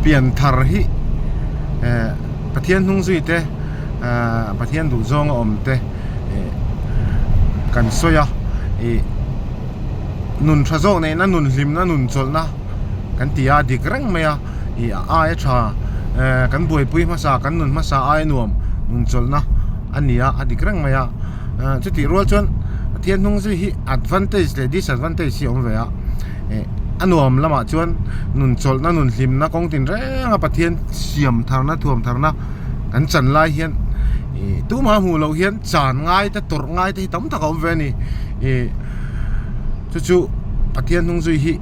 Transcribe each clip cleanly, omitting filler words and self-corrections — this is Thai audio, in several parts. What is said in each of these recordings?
เปลี่ยนทารหิประเทศนุ่งซุยเตประเทศดูจงอมเตกันสวยนุนทะโจในนั้นนุนลิมนั้นนุนจลนะกันตีอาดิกรังเมียอายชากันบวยปุยมาสากันนุนมาสาอายนวมนุนจลนะอันนี้อดิกรังเมียจุดที่รัวจนประเทศนุ่งซุย advantage และ disadvantage ที่อมเวียอันนวมละมาจวนนุนจลนั้นนุนลิมนะกองตินแรงประเทศเสียมทางนั้นท่วมทางนั้นกันจันไล่เฮียนตู้มาหูเราเฮียนจานง่ายแต่ตรง่ายแต่ตั้มตะกอมเวนี่จู่ๆประเทศนุ่งซุยฮิ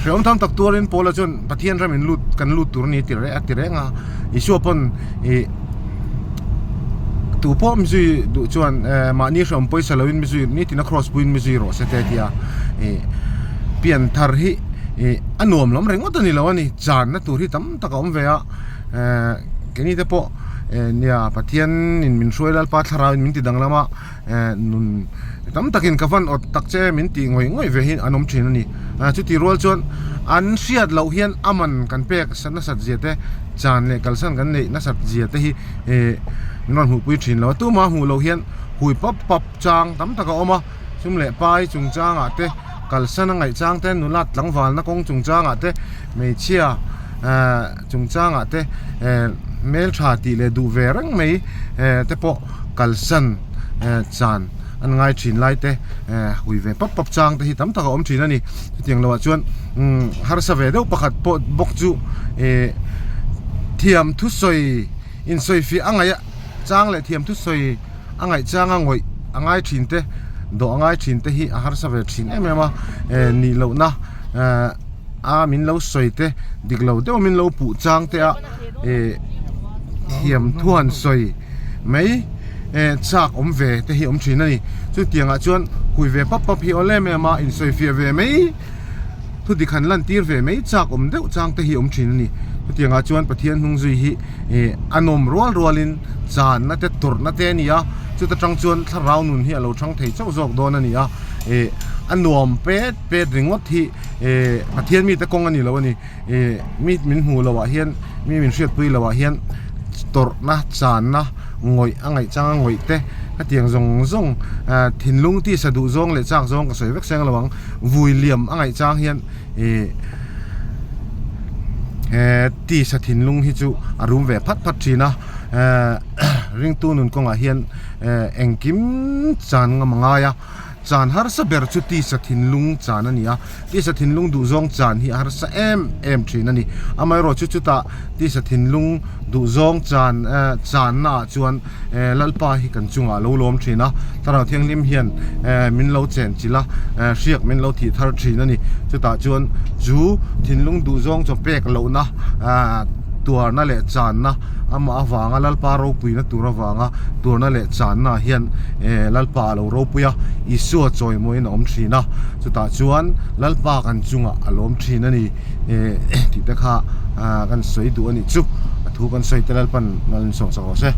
เรื่องทำตักตัวเล่นโปละจนประเทศเราเหมือนลุดกันลุดตัวนี้ติดแรงชัวปนตัวพ่อมิซุยดูจวนมานี่ชมไปสลาวินมิซุยนี่ที่นักครอสปุยมิซุยโรสเตติอาเปลี่ยนทาร์ฮิอันนวมล้มแรงว่าตัวนี้แล้วนี่จานนะตัวที่ตั้มตะกอมเวียแค่นี้แต่พอเนี่ยประเทศนินมินช่วยแล้วป้าทารามินติดังละมานุนตั้มตะกินกับฟันอดตักเจมินติงวยเวหินอันนมชินนี่จุดที่รัวจวนอันเสียดเราเฮียนอามันกันเปกสันนัสเจียเตจานเนกัลสันกันเนนัสเจียเตฮินอนหูปุยชินแล้วตู้มาหูเราเฮียนหุยปับจางตั้มตะกอมาซุ่มเละไปจุงจางอ่ะเตกัลสันไงจางเตนุลัดหลังวานนักกงจุงจางอ่ะเตไม่เชี่ยจุงจางอ่ะเตเมลชาติเลดูเวรังไม่แต่พอกัลสันจานอันง่ายชินไล่เตหุยเวปับจางแต่ที่ตั้มตะกอมชินนั่นนี่ที่ยังเราชวนฮาร์สเวเดอประคัดปดบกจูเทียมทุสอยอินสอยฟีอังไงจางเลยเทียมทุสอยอังไงจางอังวยอังไงชินเตโดอังไงชินเตฮีฮาร์สเวชินมานี่เรานะมินเราสอยเตดิกเราเดี๋ยวมินเราปูจางเตเทียมทวนสอยไม่จากอมเวแต่เฮียอมชินนี่จุดเตียงจวนคุยเวปับพี่อเล่เมมาอินสอยฟีเวไม่ทุกที่ขันลันตีเวไม่จากอมเดวจางแต่เฮียอมชินนี่จุดเตียงจวนประเทศนุ่งซุยฮีอันอมรัวลินจานนั่นแต่ตุรนั่นแต่นี่จุดจังจวนถ้าเราหนุนเฮียเราช่างไทยเจ้าจอกโดนนี่อันนวมเป็ดริงวัดที่ประเทศมีตะกงอันนี้แล้วนี่มีมินหูแล้วเฮียนมีมินเชียดปุยแล้วเฮียนตรนะจานนะงอยอังไงจางงอยเตะก็เตียงจงถิ่นลุงที่สะดุจงเลยจางจงก็สวยเวกเซงระวังวุยเหลี่ยมอังไงจางเฮียนที่สะถิ่นลุงที่จูอารมณ์เวพัดจีนะริงตูนุนกงเฮียนเอ็งกิมจานงมังายจานฮาร์สเบอร์จุดที่สะถิ่นลุงจานนั่นนี่ที่สะถิ่นลุงดูจงจานที่ฮาร์สเอ็มจีนั่นนี่ไม่รู้จุดตาที่สะถิ่นลุงดูจงจานน่ะจวนลัลปาฮิกันจุงลูลมจีนะถ้าเราเที่ยงลิมเฮียนมินเราเจนจีละเชียกมินเราที่ทาร์จีนั่นนี่จุดตาจวนจูถิ่นลุงดูจงจงเป็กเรานะตัวนั่นแหละจานนะมาฟังลัลปาเราปุยนะตัวเราฟังตัวนั่นแหละจานนะเฮียนลัลปาเราปุยอิสุจอยมวยน้อมชีนะจุดตาจวนลัลปากันจุงอารมณ์ชีนั่นนี่ที่เด็กกันสวยดูอันนี้จุกทุกกันสวยแต่ลัลปันนั่นส่งสักเสีย